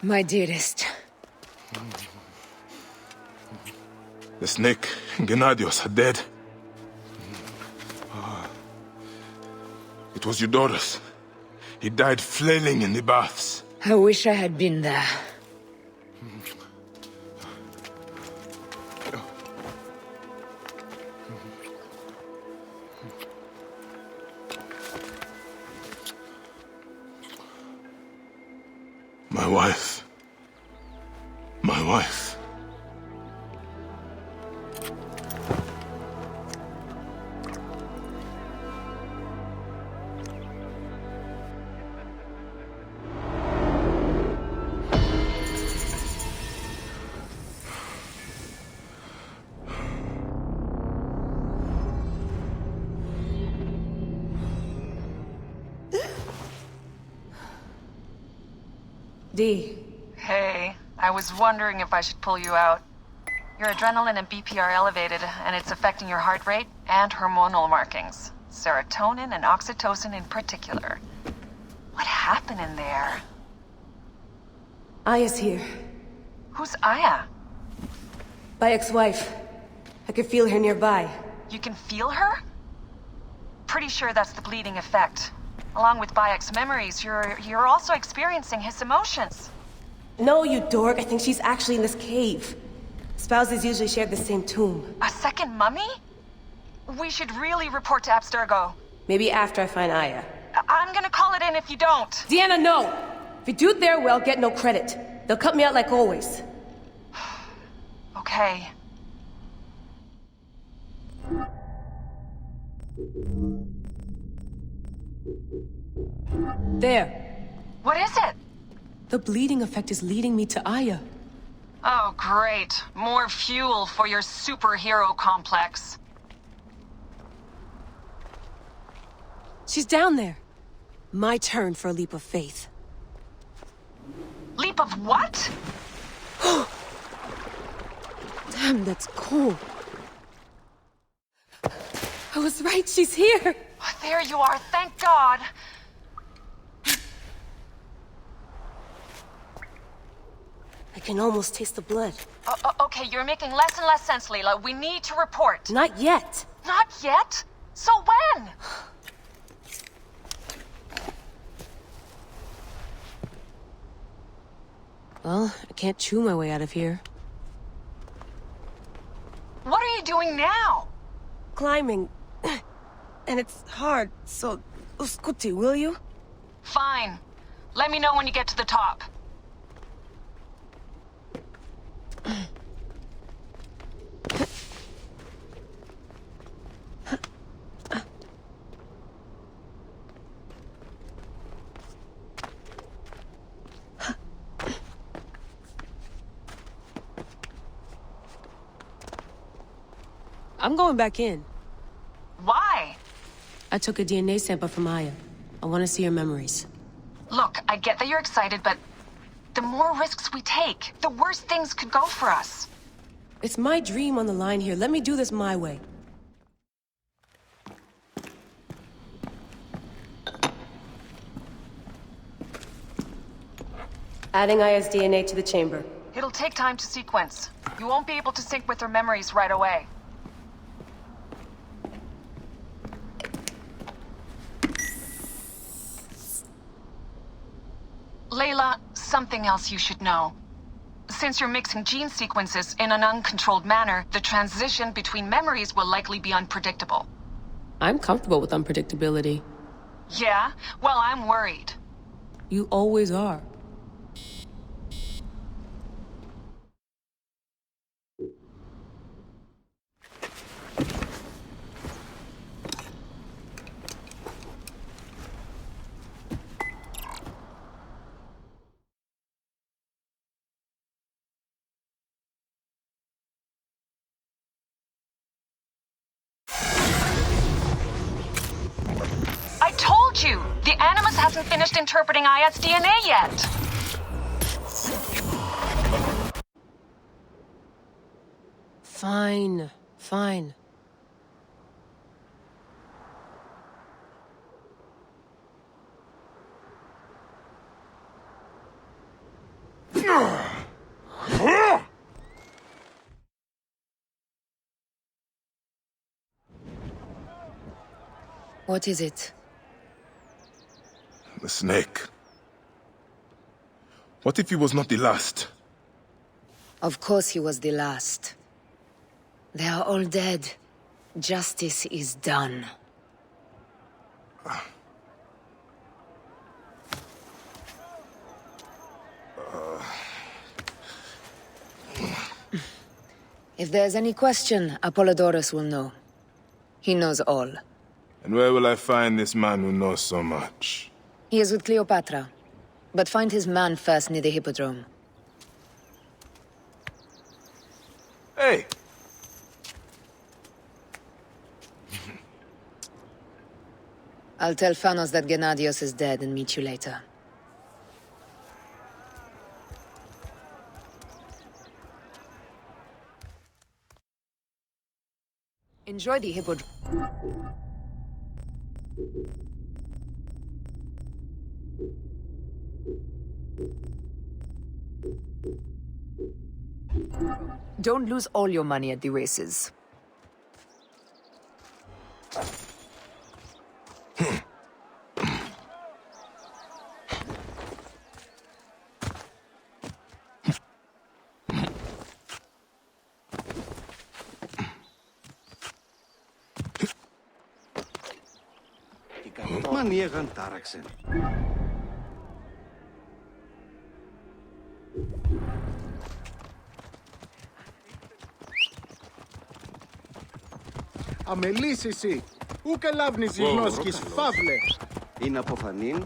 My dearest. The snake and Gennadios are dead. It was Eudoros. He died flailing in the baths. I wish I had been there. My wife. My wife. D. Hey, I was wondering if I should pull you out. Your adrenaline and BP are elevated, and it's affecting your heart rate and hormonal markings. Serotonin and oxytocin in particular. What happened in there? Aya's here. Who's Aya? My ex-wife. I could feel her nearby. You can feel her? Pretty sure that's the bleeding effect. Along with Bayek's memories, you're also experiencing his emotions. No, you dork. I think she's actually in this cave. Spouses usually share the same tomb. A second mummy? We should really report to Abstergo. Maybe after I find Aya. I'm gonna call it in if you don't. Deanna, no! If you do it their way, I'll get no credit. They'll cut me out like always. Okay. There. What is it? The bleeding effect is leading me to Aya. Oh, great. More fuel for your superhero complex. She's down there. My turn for a leap of faith. Leap of what? Damn, that's cool. I was right, she's here. There you are, thank God. I can almost taste the blood. Okay, you're making less and less sense, Layla. We need to report. Not yet. Not yet? So when? Well, I can't chew my way out of here. What are you doing now? Climbing. And it's hard, so... Scuti, will you? Fine. Let me know when you get to the top. I'm going back in. Why? I took a DNA sample from Aya. I want to see her memories. Look, I get that you're excited, but the more risks we take, the worse things could go for us. It's my dream on the line here. Let me do this my way. Adding Aya's DNA to the chamber. It'll take time to sequence. You won't be able to sync with her memories right away. Layla, something else you should know. Since you're mixing gene sequences in an uncontrolled manner, the transition between memories will likely be unpredictable. I'm comfortable with unpredictability. Yeah? Well, I'm worried. You always are. I told you! The Animus hasn't finished interpreting Aya's DNA yet! Fine, fine. What is it? The snake. What if he was not the last? Of course he was the last. They are all dead. Justice is done. If there's any question, Apollodorus will know. He knows all. And where will I find this man who knows so much? He is with Cleopatra. But find his man first near the Hippodrome. Hey! I'll tell Phanos that Gennadios is dead and meet you later. Enjoy the Hippodrome. Don't lose all your money at the races. Μανίεγαν τάραξεν. Αμελής εσύ, ου καλάβνεις οι γνώσκεις, φαύλε. Είναι αποφανήν.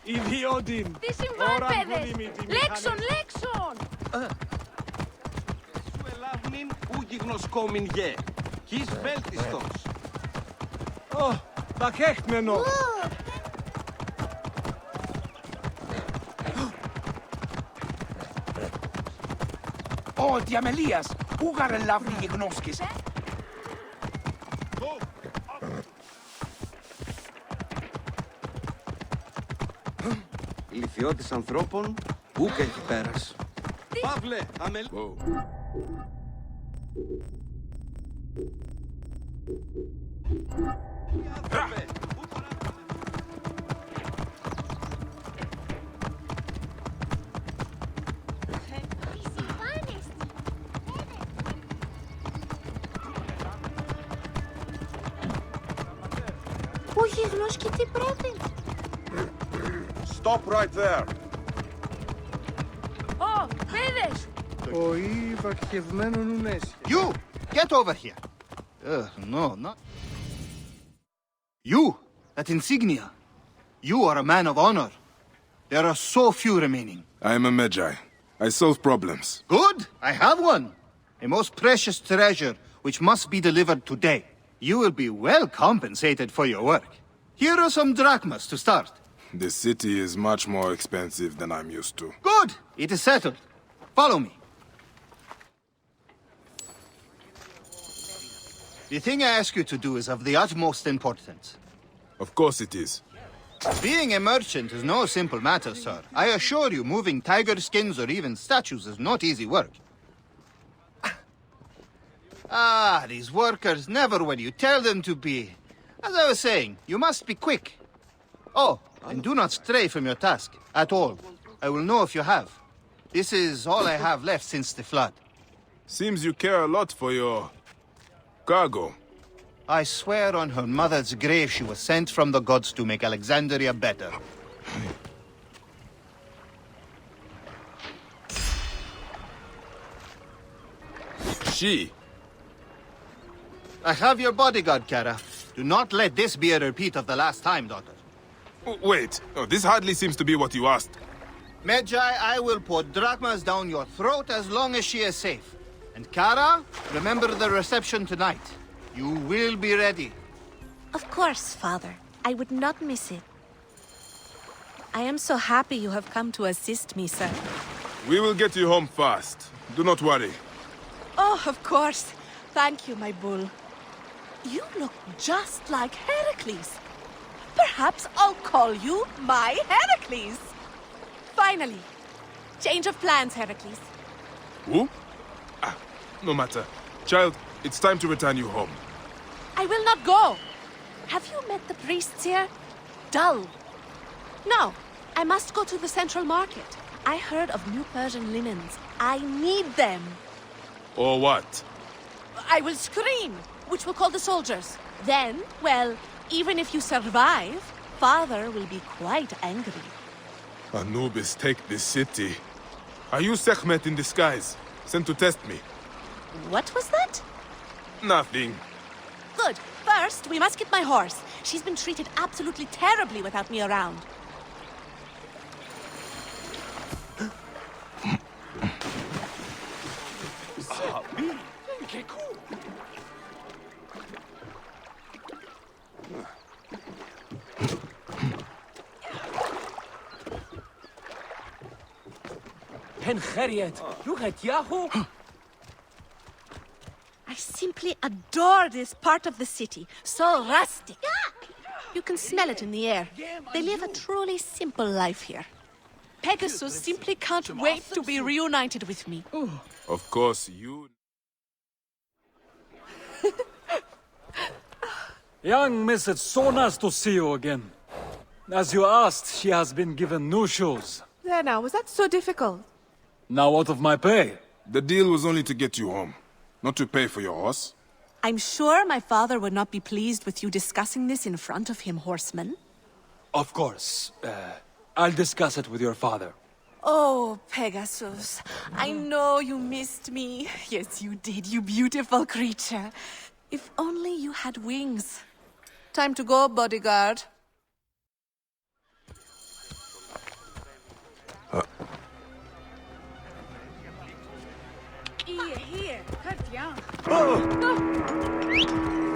Ιδιότην! Τι συμβαίνει, παιδες! Λέξον, λέξον! Σου ελάβνην ου γιγνωσκόμην γε. Κις βέλτιστος. Ω, πακέχτμενο! Ω, διαμελίας! Πού γαρελάβνει οι γνώσκες! Λυθιώτης ανθρώπων, ούκ έχει πέρας. Παύλε, αμελ... Πού γιγνός και τι πρέπει! Stop right there! Ω, παιδες! Ο βακχευμένον ουνέσι. You! Get over here! No, not... You! That insignia! You are a man of honor. There are so few remaining. I am a Magi. I solve problems. Good! I have one! A most precious treasure, which must be delivered today. You will be well compensated for your work. Here are some drachmas to start. The city is much more expensive than I'm used to. Good! It is settled. Follow me. The thing I ask you to do is of the utmost importance. Of course it is. Being a merchant is no simple matter, sir. I assure you, moving tiger skins or even statues is not easy work. Ah, these workers never when you tell them to be. As I was saying, you must be quick. Oh, and do not stray from your task, at all. I will know if you have. This is all I have left since the flood. Seems you care a lot for your... cargo. I swear on her mother's grave she was sent from the gods to make Alexandria better. She. I have your bodyguard, Kara. Do not let this be a repeat of the last time, daughter. Wait. Oh, this hardly seems to be what you asked. Magi, I will pour drachmas down your throat as long as she is safe. And Kara, remember the reception tonight. You will be ready. Of course, father. I would not miss it. I am so happy you have come to assist me, sir. We will get you home fast. Do not worry. Oh, of course. Thank you, my bull. You look just like Heracles. Perhaps I'll call you my Heracles. Finally. Change of plans, Heracles. Who? Ah, no matter. Child, it's time to return you home. I will not go. Have you met the priests here? Dull. No, I must go to the central market. I heard of new Persian linens. I need them. Or what? I will scream, which will call the soldiers. Then, well, even if you survive, father will be quite angry. Anubis, take this city. Are you Sekhmet in disguise? Sent to test me? What was that? Nothing. Good. First, we must get my horse. She's been treated absolutely terribly without me around. I simply adore this part of the city. So rustic. You can smell it in the air. They live a truly simple life here. Pegasus simply can't wait to be reunited with me. Of course, you... Young miss, it's so nice to see you again. As you asked, she has been given new shoes. There now, was that so difficult? Now out of my pay. The deal was only to get you home, not to pay for your horse. I'm sure my father would not be pleased with you discussing this in front of him, horseman. Of course. I'll discuss it with your father. Oh, Pegasus, I know you missed me. Yes, you did, you beautiful creature. If only you had wings. Time to go, bodyguard.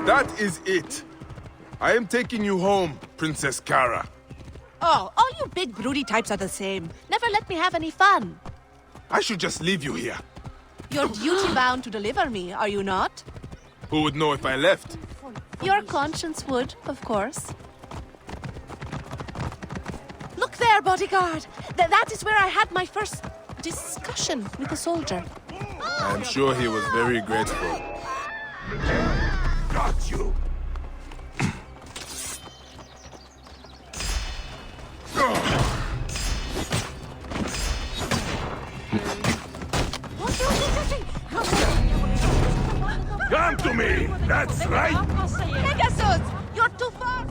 That is it. I am taking you home, Princess Kara. Oh, all you big broody types are the same. Never let me have any fun. I should just leave you here. You're duty-bound to deliver me, are you not? Who would know if I left? Your conscience would, of course. Look there, bodyguard. That is where I had my first discussion with a soldier. I am sure he was very grateful. Got you! Come to me! That's right! Pegasus! You're too far!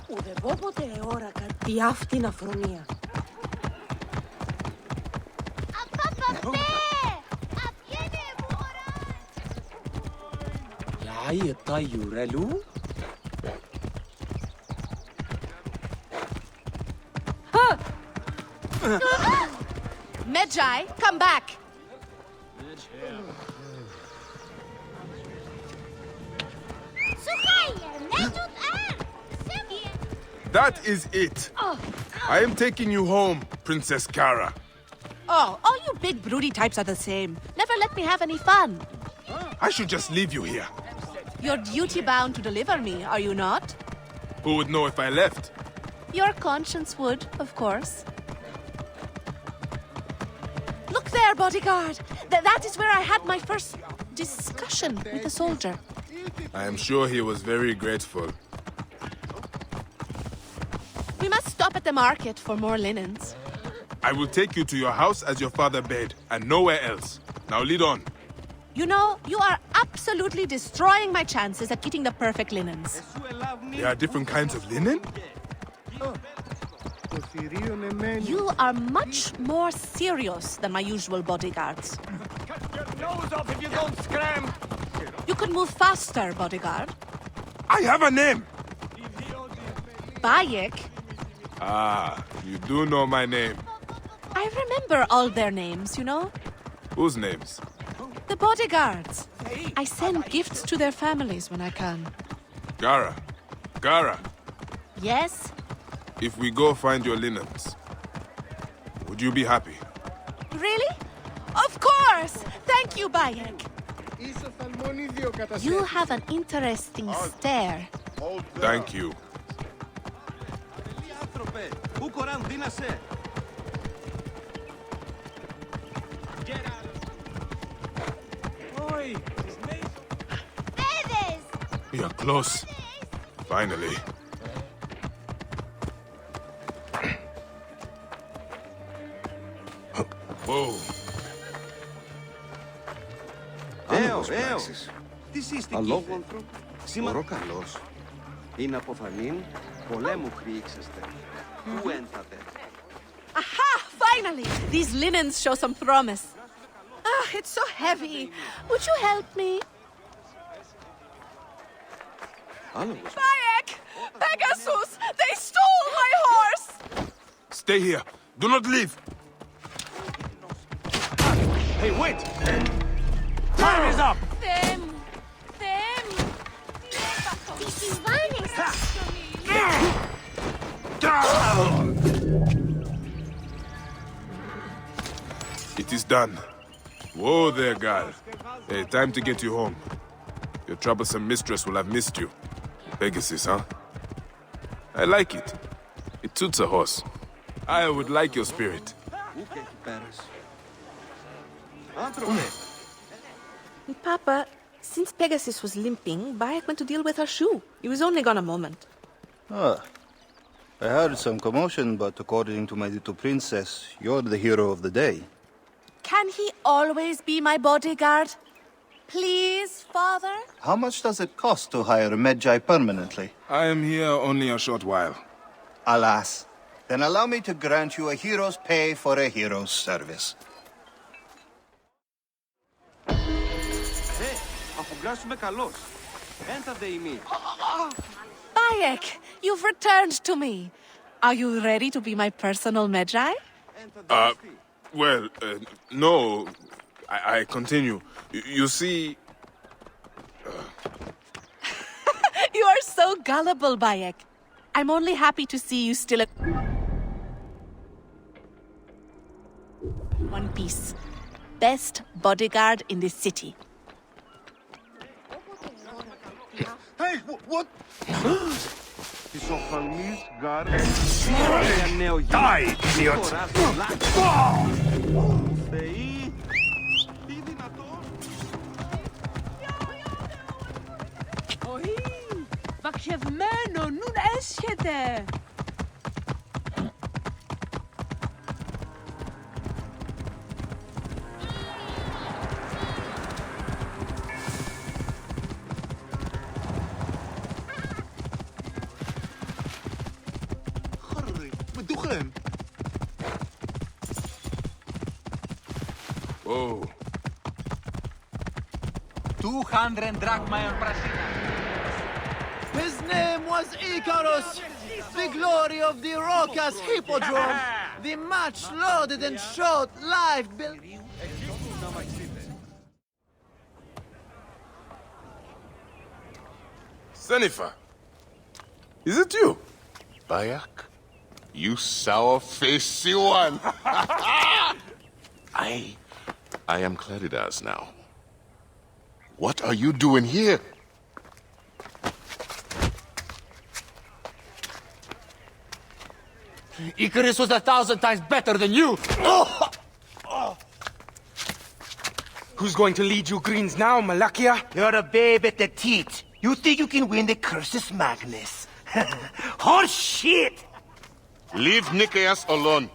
Ουδεύποτε ώρα κάτι αυτήν αφρονία. Medjai, come back! That is it. I am taking you home, Princess Kara. Oh, all you big broody types are the same. Never let me have any fun. I should just leave you here. You're duty-bound to deliver me, are you not? Who would know if I left? Your conscience would, of course. Look there, bodyguard. That is where I had my first discussion with a soldier. I am sure he was very grateful. We must stop at the market for more linens. I will take you to your house as your father bade, and nowhere else. Now lead on. You know, you are absolutely destroying my chances at getting the perfect linens. There are different kinds of linen? You are much more serious than my usual bodyguards. Cut your nose off if you don't scram! You could move faster, bodyguard. I have a name! Bayek, Ah, you do know my name. I I remember all their names, you know? Whose names? The bodyguards. I send gifts to their families when I can. Gara. Gara, Yes? if we go find your linens, would you be happy? Really? Of course! Thank you, Bayek. You have an interesting stare. Thank you. Άνθρωπε, πού κοράν δίνασε. You're close. Finally. Whoa. Τι σύστηκε. Καλός. Είναι αποφανήν, πολέμου χρήξεστε. Πού ένθατε. Aha! Finally! These linens show some promise. Ah, it's so heavy. Would you help me? Bayek! Pegasus! They stole my horse! Stay here. Do not leave. Hey, wait! Time is up! Them! This is finest. It is done. Whoa there, gal. Hey, time to get you home. Your troublesome mistress will have missed you. Pegasus, huh? I like it. It suits a horse. I would like your spirit. Papa, since Pegasus was limping, Bayek went to deal with her shoe. He was only gone a moment. Ah. I heard some commotion, but according to my little princess, you're the hero of the day. Can he always be my bodyguard? Please, Father? How much does it cost to hire a Medjay permanently? I am here only a short while. Alas. Then allow me to grant you a hero's pay for a hero's service. Αφουγκράσουμε καλώς. Ένθατε ημί. Bayek, you've returned to me. Are you ready to be my personal Medjay? Well, no. I continue. You see... You are so gullible, Bayek. I'm only happy to see you still at one piece. Best bodyguard in this city. Hey, what? Της οφθαλμής γάρδες. Για νέο γη. Die, idiot! Θεοί. Τι δυνατόν. Όχι, βαχευμένο, νουν έσχεται. Whoa. 200 drachma on Prasina. His name was Icarus, the glory of the Rokas Hippodrome. The match loaded and shot live. Sennifer. Is it you? Bayak, you sour-faced one. I am Claridas now. What are you doing here? Icarus was 1,000 times better than you. Who's going to lead you greens now, Malakia? You're a babe at the teat. You think you can win the Cursus Magnus? Horse shit! Leave Nicaeus alone.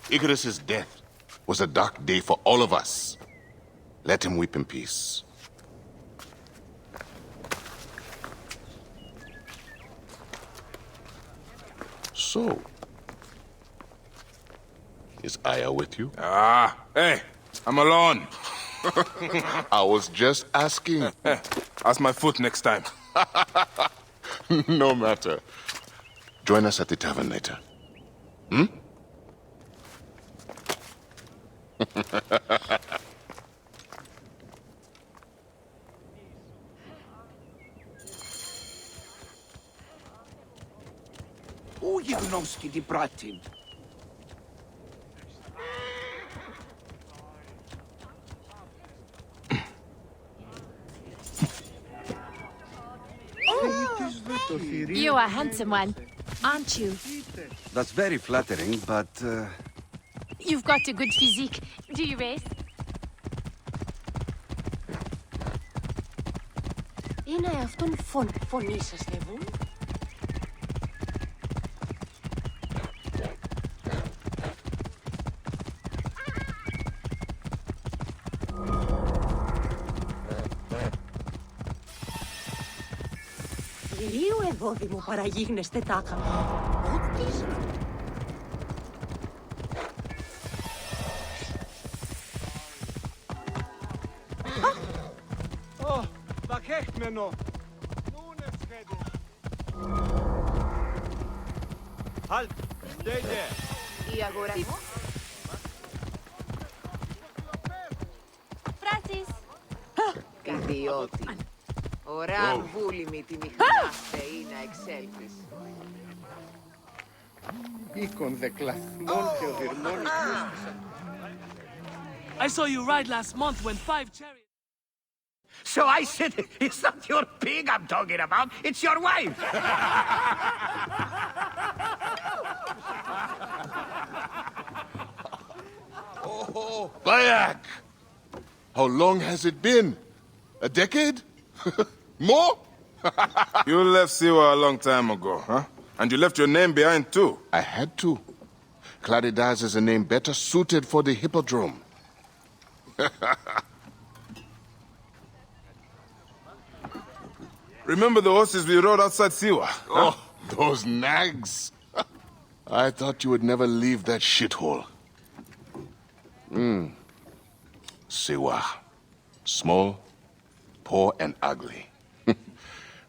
Icarus's death was a dark day for all of us. Let him weep in peace. So, is Aya with you? Hey, I'm alone. I was just asking. Ask my foot next time. No matter. Join us at the tavern later. Hmm? Πού γιγνώσκει την πράτη. You are a handsome one, aren't you? That's very flattering, but... You've got a good physique. Do you race? Είναι αυτόν φωνή σας, Λεβούν. Λίγο εδώ μου παραγίγνεστε τάχα. Ούτης. Vakhechtmeno. Halt! Stay there! Η αγορασμό. Francis! Κατιώτη. Ωραία βούλημη τη μηχανάστε είναι εξέλπις. Οίκον δε κλαθμόν και ο δυρμόν I saw you ride last month when 5 chariots... So I said, it's not your pig I'm talking about, it's your wife! Oh, Bayak! How long has it been? A decade? More? You left Siwa a long time ago, huh? And you left your name behind, too. I had to. Claridaz is a name better suited for the hippodrome. Remember the horses we rode outside Siwa? Oh, those nags. I thought you would never leave that shithole. Siwa. Small, poor, and ugly.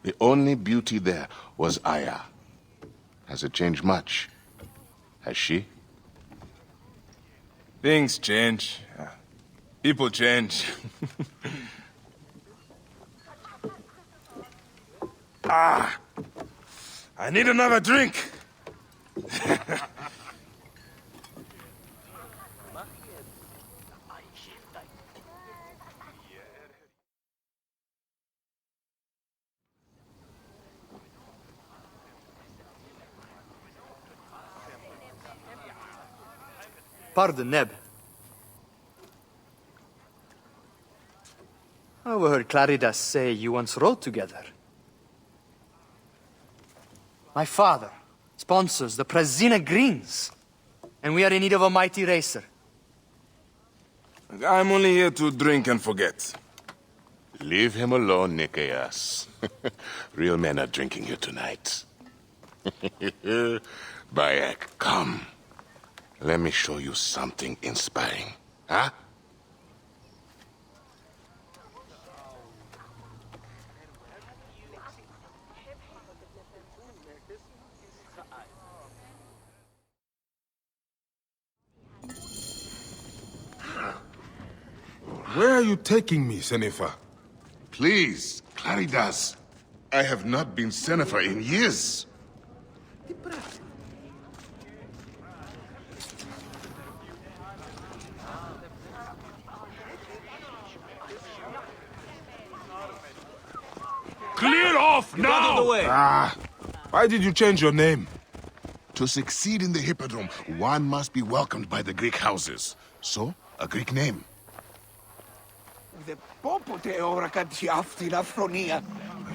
The only beauty there was Aya. Has it changed much? Has she? Things change. People change. I need another drink. Pardon, Neb. I overheard Claridas say you once rode together. My father sponsors the Prazina Greens, and we are in need of a mighty racer. I'm only here to drink and forget. Leave him alone, Nikias. Real men are drinking here tonight. Bayak, come. Let me show you something inspiring. Huh? Where are you taking me, Senefa? Please, Claridas. I have not been Senefer in years. Clear off now! Out of the way! Why did you change your name? To succeed in the hippodrome, one must be welcomed by the Greek houses. So, a Greek name.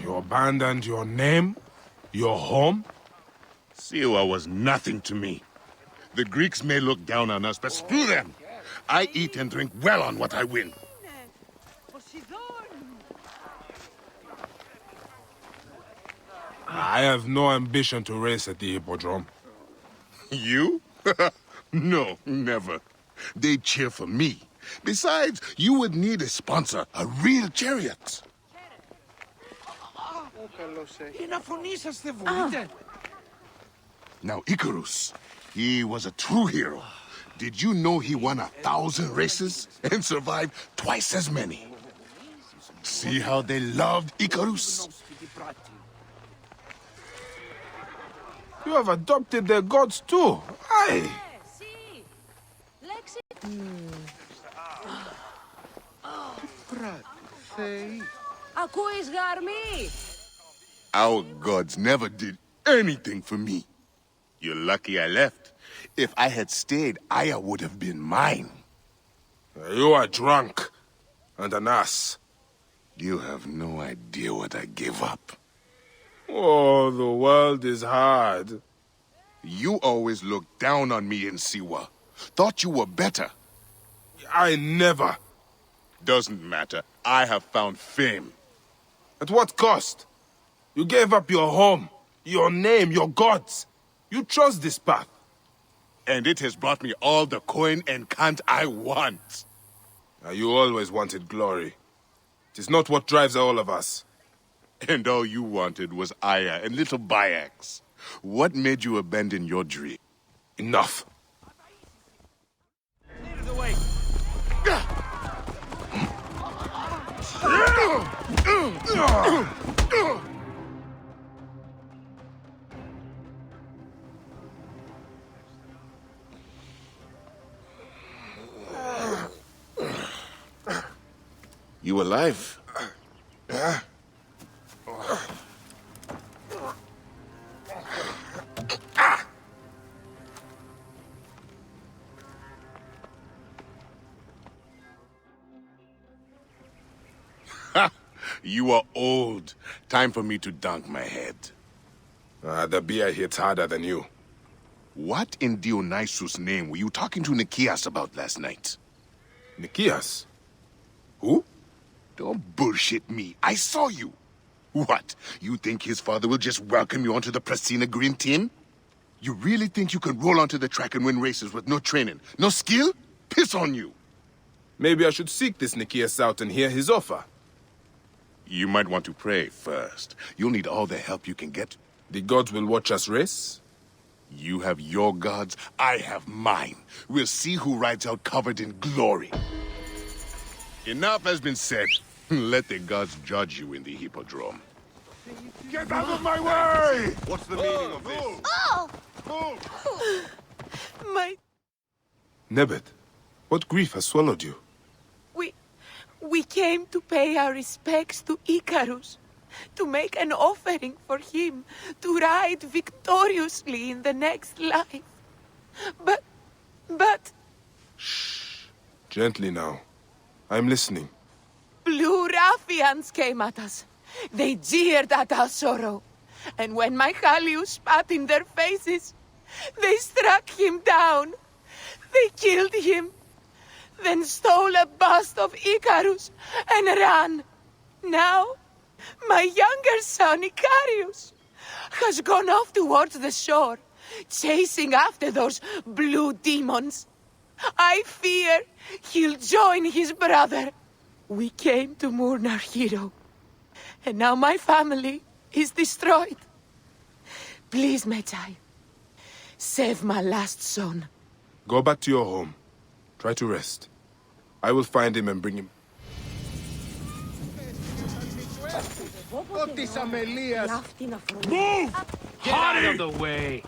You abandoned your name? Your home? Siwa was nothing to me. The Greeks may look down on us, but screw them! I eat and drink well on what I win. I have no ambition to race at the hippodrome. You? No, never. They cheer for me. Besides, you would need a sponsor, a real chariot. Now, Icarus, he was a true hero. Did you know he won 1,000 races and survived twice as many? See how they loved Icarus? You have adopted their gods too. Aye. Ακούεις γαρμή! Our gods never did anything for me. You're lucky I left. If I had stayed, Aya would have been mine. You are drunk and an ass. You have no idea what I gave up. Oh, the world is hard. You always looked down on me in Siwa. Thought you were better. I never. Doesn't matter. I have found fame. At what cost? You gave up your home, your name, your gods. You chose this path. And it has brought me all the coin and cant I want. You always wanted glory. It is not what drives all of us. And all you wanted was Aya and little Bayax. What made you abandon your dream? Enough. You alive? You are old. Time for me to dunk my head. The beer hits harder than you. What in Dionysus' name were you talking to Nikias about last night? Nikias? Who? Don't bullshit me. I saw you. What? You think his father will just welcome you onto the Prasina Green team? You really think you can roll onto the track and win races with no training, no skill? Piss on you. Maybe I should seek this Nikias out and hear his offer. You might want to pray first. You'll need all the help you can get. The gods will watch us race? You have your gods, I have mine. We'll see who rides out covered in glory. Enough has been said. Let the gods judge you in the hippodrome. Get out of my way! What's the meaning of this? Oh! My... Nebet, what grief has swallowed you? We came to pay our respects to Icarus, to make an offering for him, to ride victoriously in the next life. But... Shh. Gently now. I'm listening. Blue ruffians came at us. They jeered at our sorrow. And when my Hallyu spat in their faces, they struck him down. They killed him. Then stole a bust of Icarus and ran. Now, my younger son, Icarius, has gone off towards the shore, chasing after those blue demons. I fear he'll join his brother. We came to mourn our hero, and now my family is destroyed. Please, Medjay, save my last son. Go back to your home. Try to rest. I will find him and bring him. Of this Amelias. Move! Get out of the way!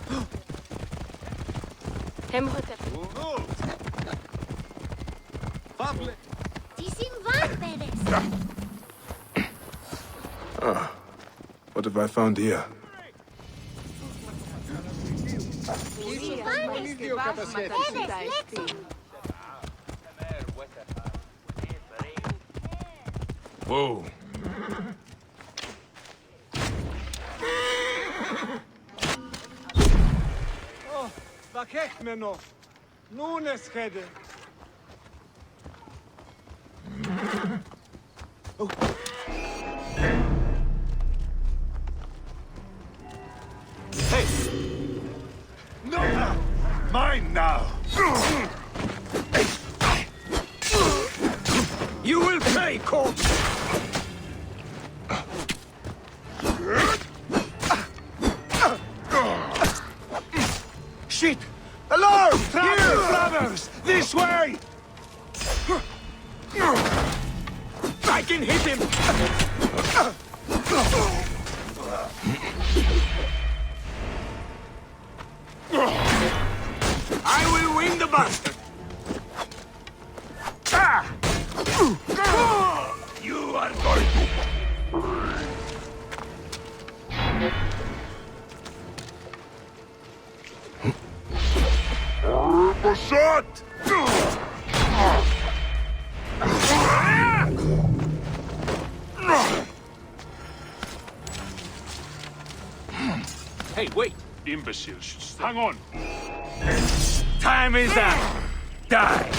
What have I found here? Whoa. Oh, vakechmeno. Nunes hede. Hey! No! Mine now! You will pay, corpse! Shit! Hello! Here, brothers! This way! I can hit him! I will win the bastard! You are going to... A shot! Hey, wait! Imbeciles should stay. Hang on! Time is up! Die!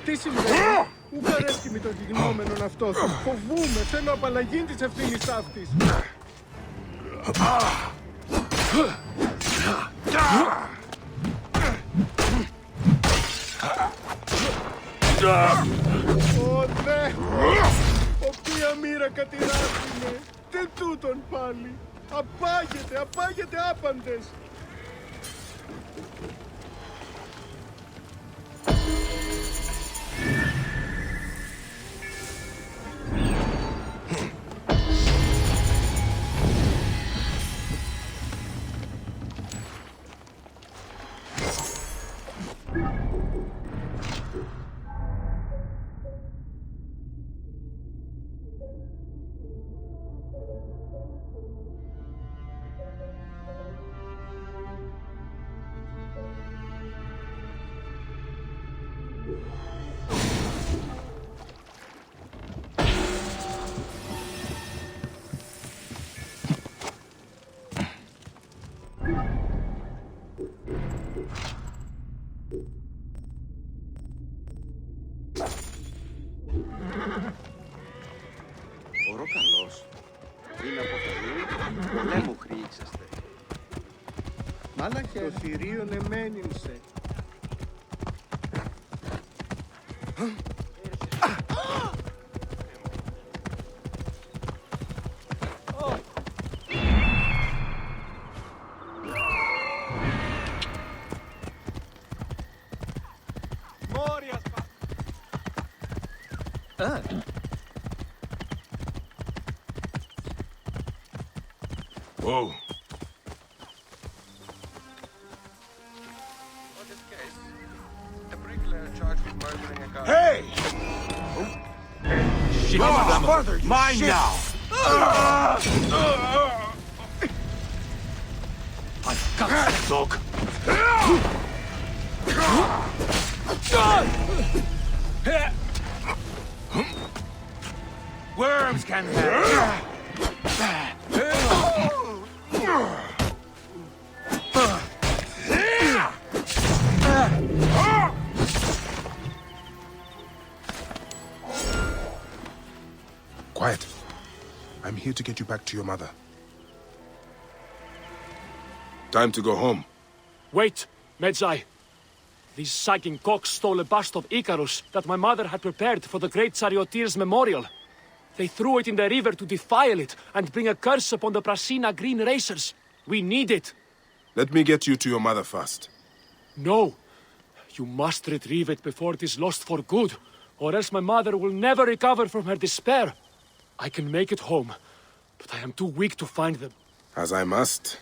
Τι συμβαίνει? Ουκ αρέσκει με το γιγνόμενον αυτό. Φοβούμαι. Θέλω απαλλαγή της ευθύνης αυτής. Ω, ναι! Οποία μοίρα κατηράσουνε. Τι τούτον πάλι. Απάγεται άπαντες. Οροκαλός. Πριν από το πολέμου χρήξαστε. Μάλαχε. Το θηρίον εμένυνσε. Whoa. Hey! Shit, father, you mine shit. now! I got that dog! Worms can have. Quiet. I'm here to get you back to your mother. Time to go home. Wait, Medjay. These sagging cocks stole a bust of Icarus that my mother had prepared for the great charioteer's memorial. They threw it in the river to defile it and bring a curse upon the Prasina green racers. We need it. Let me get you to your mother first. No. You must retrieve it before it is lost for good, or else my mother will never recover from her despair. I can make it home, but I am too weak to find them. As I must.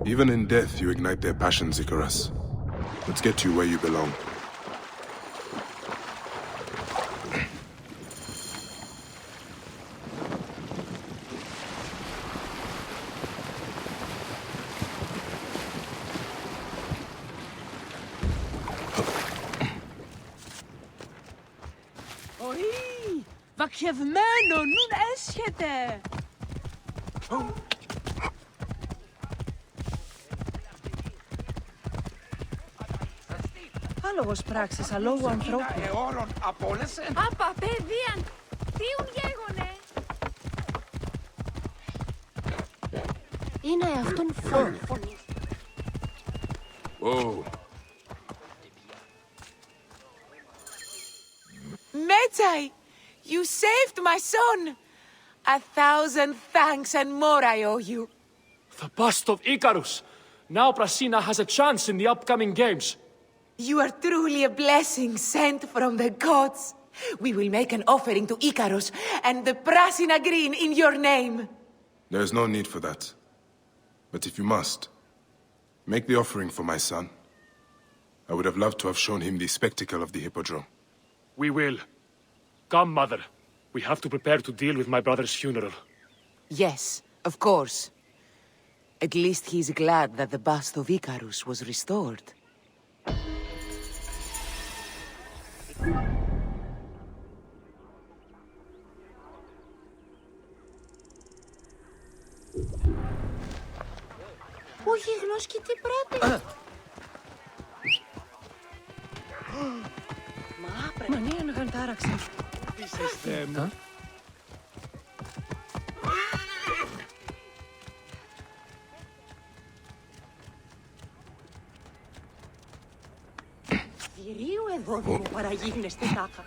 Even in death, you ignite their passions, Icarus. Let's get you where you belong. Oi, wat geef mij nou? Nu έσχεται. Άλογος πράξης, αλόγου ανθρώπου. Απα, παιδίαν, τίουν γέγονε. Είναι αυτόν φωνή. Whoa. Medjay, you saved my son. 1,000 thanks and more I owe you. The bust of Icarus! Now Prasina has a chance in the upcoming games. You are truly a blessing sent from the gods. We will make an offering to Icarus and the Prasina Green in your name. There is no need for that. But if you must, make the offering for my son. I would have loved to have shown him the spectacle of the hippodrome. We will. Come, mother. We have to prepare to deal with my brother's funeral. Yes, of course. At least he's glad that the bust of Icarus was restored. Ο γίγνος και τι πρέπει. Μα ναι, να τάραξε. Θηρίου εδώ μου παραγίγνεστε τάκα.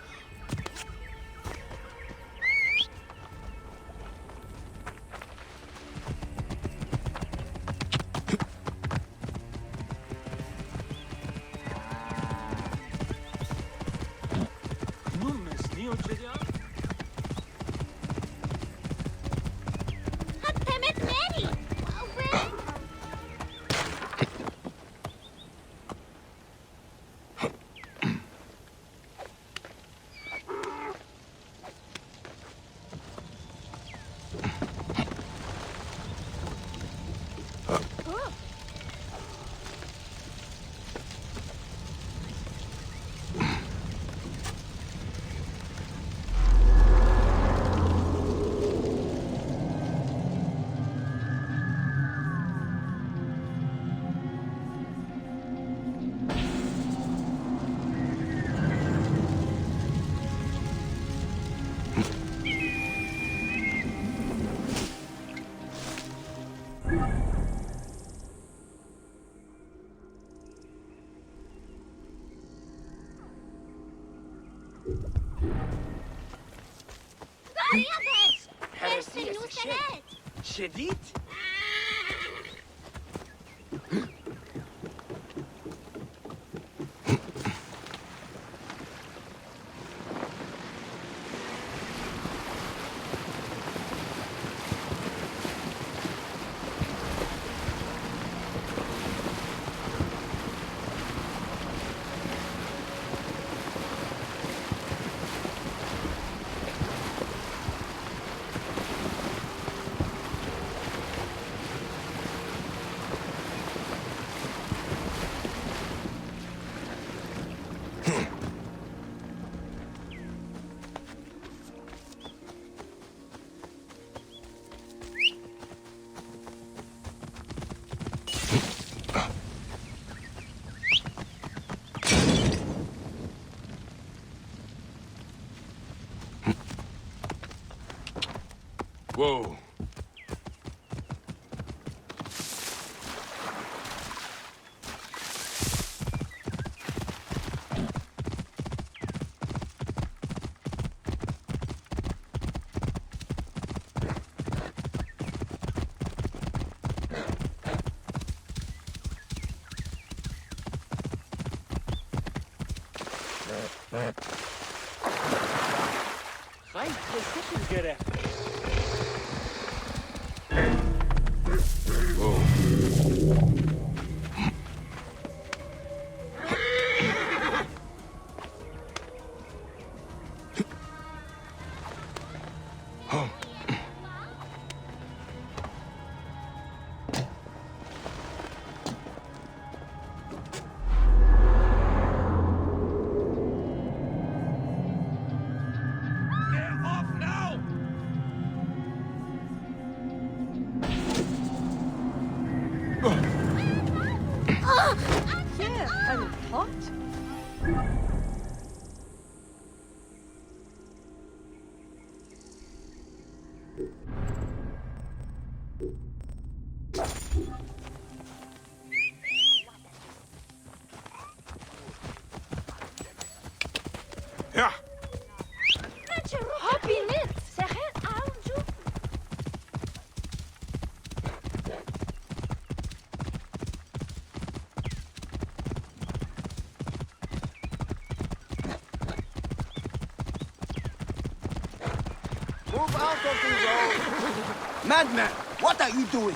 شديد؟ Whoa. Rein, das gerecht. kind of hot. Ja. Move out of the road! Madman, what are you doing?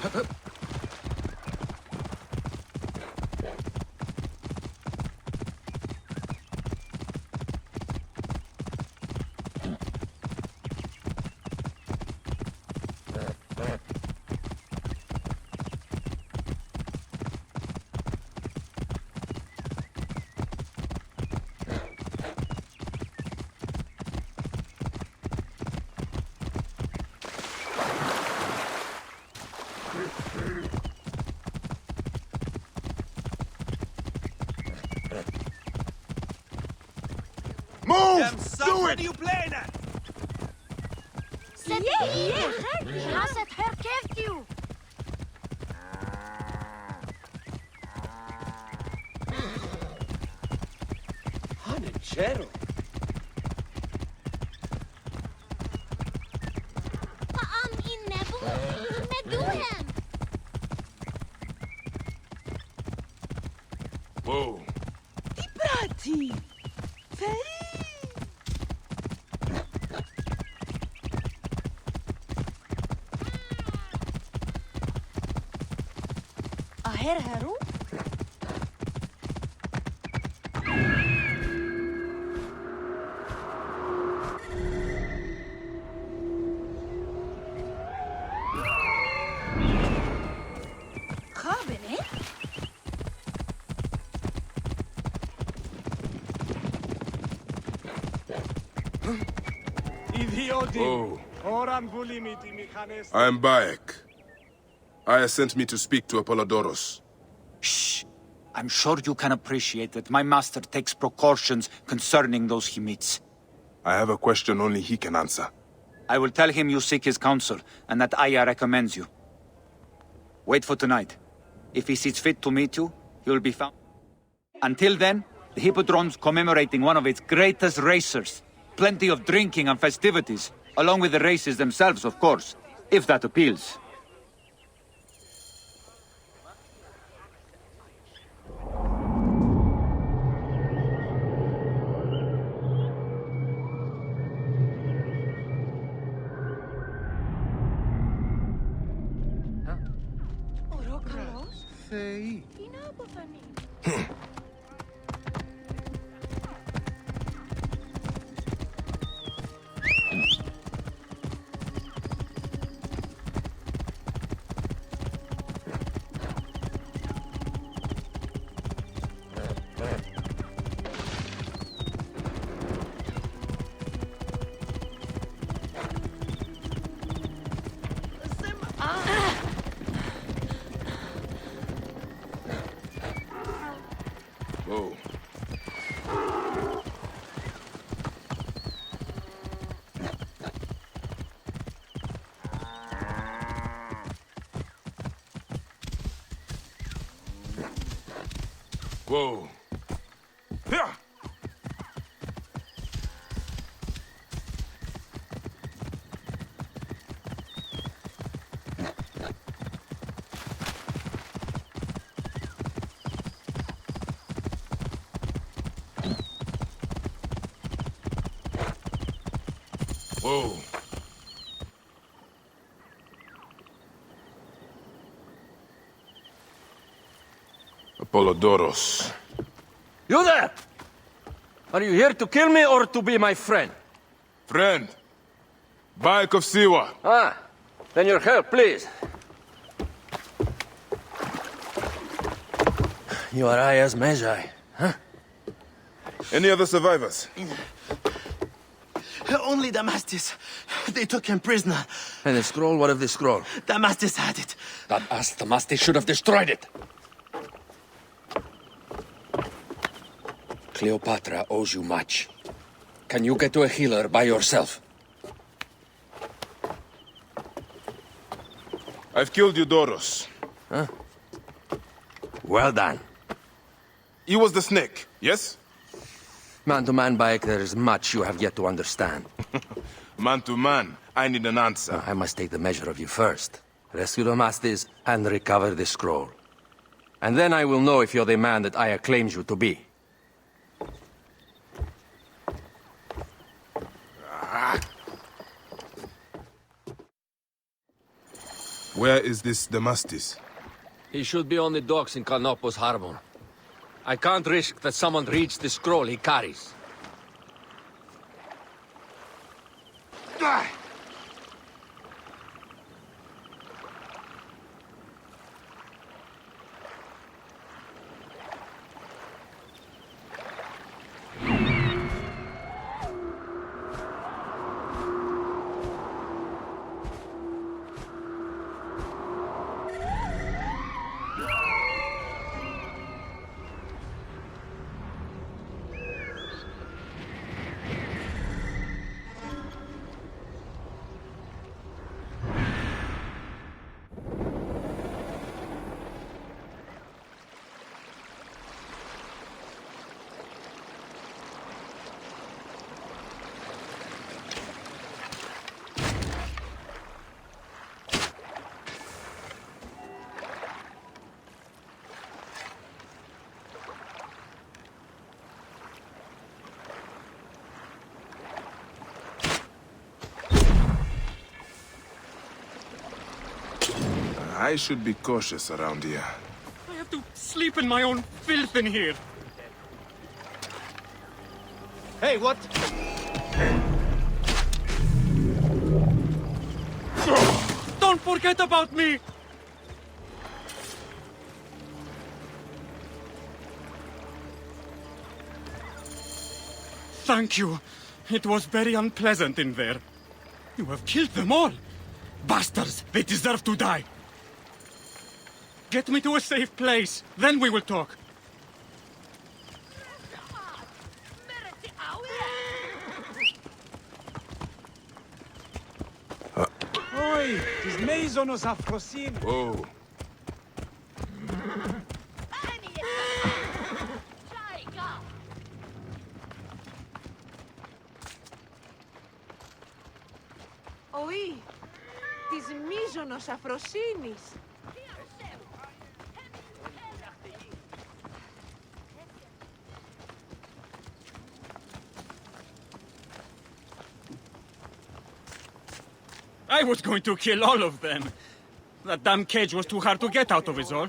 Move! Damn son, Do what it! are you playing at? Hanachero. Whoa. Prati! Aher Haru? Oh. I am Bayek. Aya sent me to speak to Apollodorus. Shh. I'm sure you can appreciate that my master takes precautions concerning those he meets. I have a question only he can answer. I will tell him you seek his counsel, and that Aya recommends you. Wait for tonight. If he sees fit to meet you, he will be found. Until then, the Hippodrome's commemorating one of its greatest racers. Plenty of drinking and festivities, along with the races themselves, of course, if that appeals. Whoa. Whoa. Yeah. Whoa. Apollodorus. You there! Are you here to kill me or to be my friend? Friend. Bayek of Siwa. Ah, then your help, please. You are Aya's Magi, huh? Any other survivors? Only Damastis. They took him prisoner. And the scroll? What of the scroll? Damastis had it. That ass Damastis should have destroyed it. Cleopatra owes you much. Can you get to a healer by yourself? I've killed Eudoros. Huh? Well done. He was the snake, yes? Man to man, Bayek, there is much you have yet to understand. Man to man, I need an answer. I must take the measure of you first. Rescue the Mastis and recover the scroll. And then I will know if you're the man that Aya claims you to be. Where is this Damastis? He should be on the docks in Canopus Harbor. I can't risk that someone reads the scroll he carries. I should be cautious around here. I have to sleep in my own filth in here. Hey, what? Don't forget about me! Thank you. It was very unpleasant in there. You have killed them all. Bastards! They deserve to die. Get me to a safe place. Then we will talk. Oi, τις μέιζονος αφροσύνη. Whoa. Oi, της μίζωνος αφροσύνης. I was going to kill all of them. That damn cage was too hard to get out of, is all.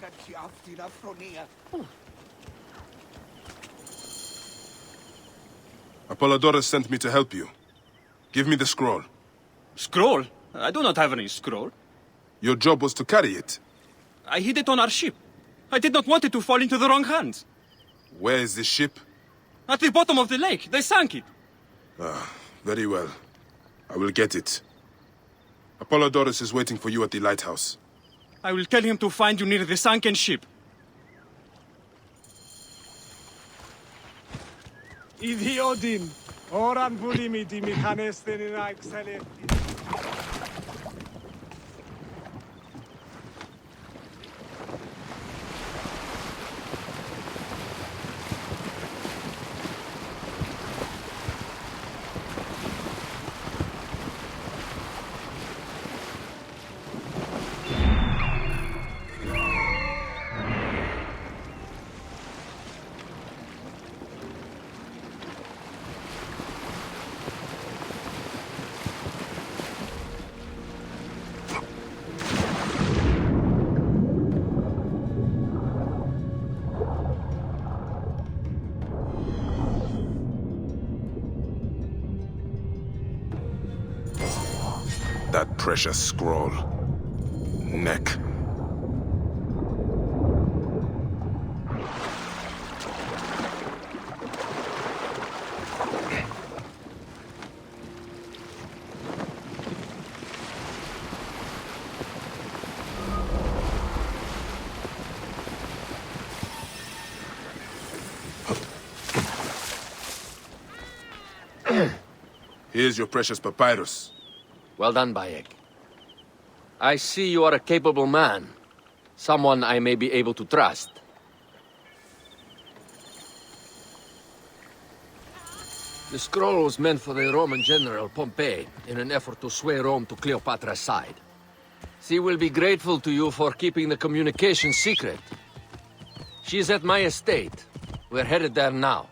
Apollodorus sent me to help you. Give me the scroll. Scroll? I do not have any scroll. Your job was to carry it. I hid it on our ship. I did not want it to fall into the wrong hands. Where is the ship? At the bottom of the lake. They sank it. Ah, very well. I will get it. Apollodorus is waiting for you at the lighthouse. I will tell him to find you near the sunken ship. Ιδιότην, ώραν που λίμητη μηχανές δεν είναι να εξελεύει. That precious scroll. Neck. Here's your precious papyrus. Well done, Bayek. I see you are a capable man. Someone I may be able to trust. The scroll was meant for the Roman general Pompey in an effort to sway Rome to Cleopatra's side. She will be grateful to you for keeping the communication secret. She is at my estate. We're headed there now.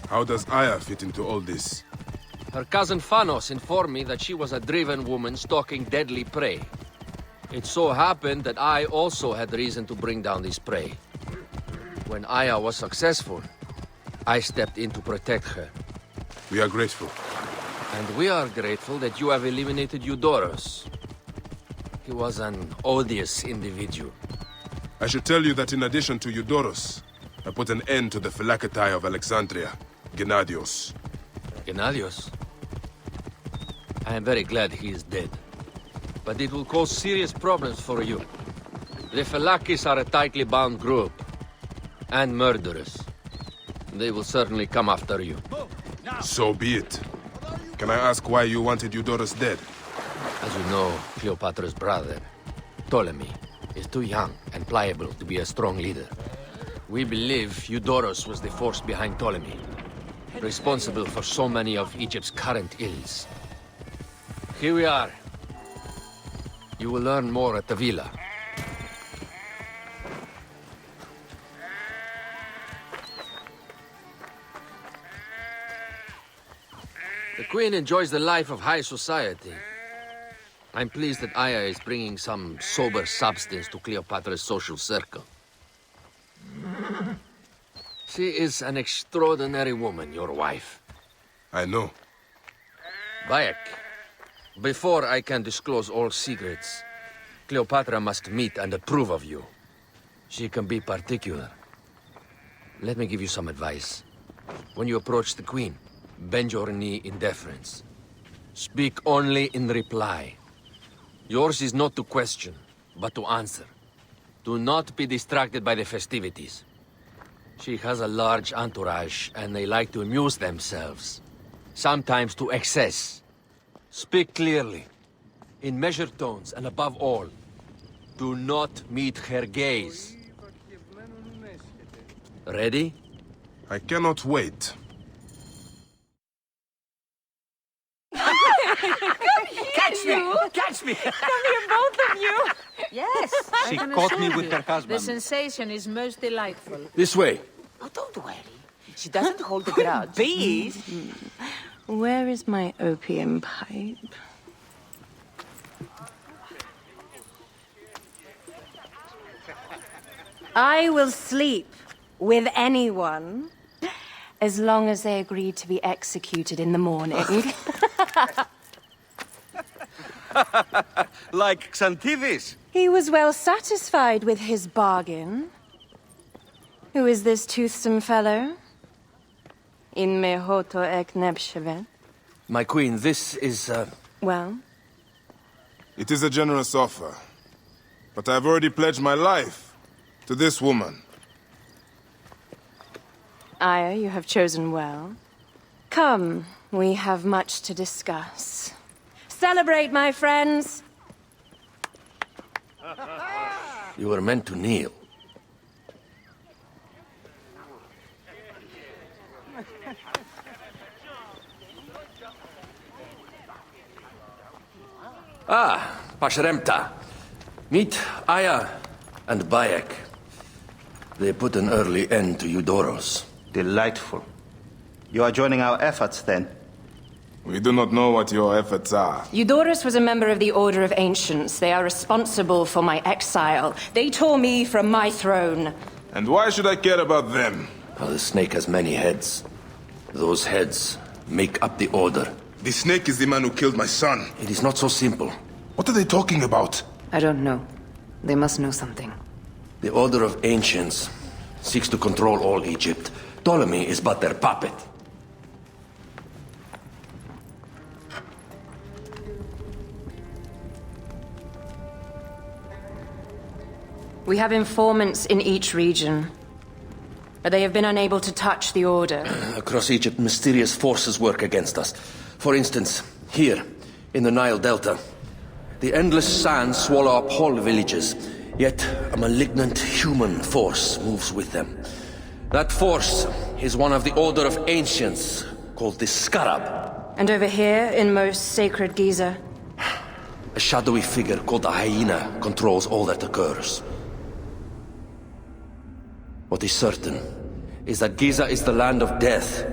How does Aya fit into all this? Her cousin Phanos informed me that she was a driven woman stalking deadly prey. It so happened that I also had reason to bring down this prey. When Aya was successful, I stepped in to protect her. We are grateful. And we are grateful that you have eliminated Eudoros. He was an odious individual. I should tell you that in addition to Eudoros, I put an end to the Phylactery of Alexandria, Gennadios. Gennadios? I am very glad he is dead. But it will cause serious problems for you. The Phylakis are a tightly bound group. And murderers. They will certainly come after you. So be it. Can I ask why you wanted Eudoros dead? As you know, Cleopatra's brother, Ptolemy, is too young and pliable to be a strong leader. We believe Eudoros was the force behind Ptolemy, responsible for so many of Egypt's current ills. Here we are. You will learn more at the villa. The Queen enjoys the life of high society. I'm pleased that Aya is bringing some sober substance to Cleopatra's social circle. She is an extraordinary woman, your wife. I know. Bayek, before I can disclose all secrets, Cleopatra must meet and approve of you. She can be particular. Let me give you some advice. When you approach the Queen, bend your knee in deference. Speak only in reply. Yours is not to question, but to answer. Do not be distracted by the festivities. She has a large entourage, and they like to amuse themselves. Sometimes to excess. Speak clearly, in measured tones, and above all, do not meet her gaze. Ready? I cannot wait. Catch me! Catch me! Come here, both of you! Yes, She I can caught me assure with you. her husband. The sensation is most delightful. This way. Oh, don't worry. She doesn't hold a grudge. Bees? Where is my opium pipe? I will sleep with anyone as long as they agree to be executed in the morning. Like Xantivis. He was well satisfied with his bargain. Who is this toothsome fellow? In me hoto ek nebshevet. My queen, this is, Well? It is a generous offer. But I've already pledged my life to this woman. Aya, you have chosen well. Come, we have much to discuss. Celebrate, my friends! you were meant to kneel. Ah, Pashremta. Meet Aya and Bayek. They put an early end to Eudoros. Delightful. You are joining our efforts, then? We do not know what your efforts are. Eudoros was a member of the Order of Ancients. They are responsible for my exile. They tore me from my throne. And why should I care about them? Well, the snake has many heads. Those heads make up the Order. The snake is the man who killed my son. It is not so simple. What are they talking about? I don't know. They must know something. The Order of Ancients seeks to control all Egypt. Ptolemy is but their puppet. We have informants in each region. but they have been unable to touch the Order. Across Egypt, mysterious forces work against us. For instance, here, in the Nile Delta, the endless sands swallow up whole villages, yet a malignant human force moves with them. That force is one of the Order of Ancients, called the Scarab. And over here, in most sacred Giza? A shadowy figure called the Hyena controls all that occurs. What is certain is that Giza is the land of death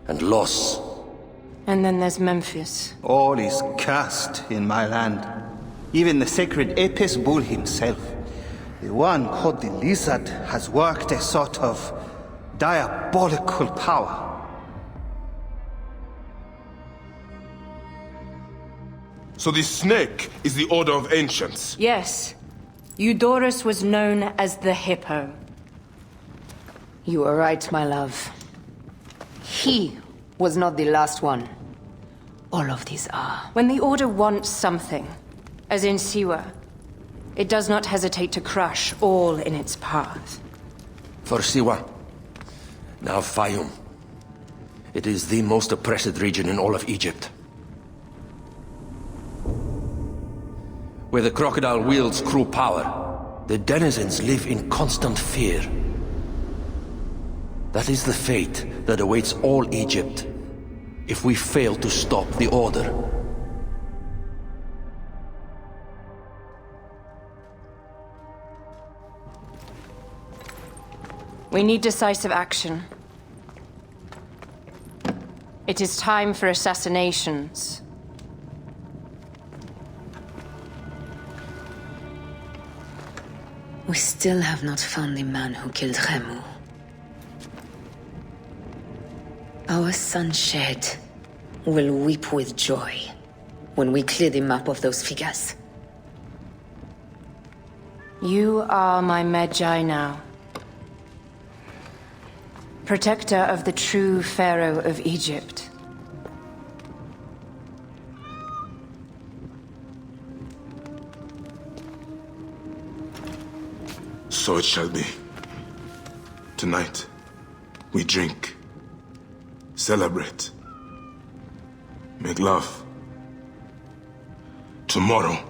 and loss. And then there's Memphis. All is cursed in my land. Even the sacred Apis bull himself. The one called the Lizard has worked a sort of diabolical power. So the snake is the Order of Ancients? Yes. Eudorus was known as the Hippo. You are right, my love. He was not the last one. All of these are. When the Order wants something, as in Siwa, it does not hesitate to crush all in its path. For Siwa, now Fayum. It is the most oppressed region in all of Egypt. Where the crocodile wields cruel power, the denizens live in constant fear. That is the fate that awaits all Egypt if we fail to stop the Order. We need decisive action. It is time for assassinations. We still have not found the man who killed Khemu. Our son Shed will weep with joy when we clear the map of those figures. You are my Magi now. Protector of the true Pharaoh of Egypt. So it shall be. Tonight, we drink, celebrate, make love. Tomorrow,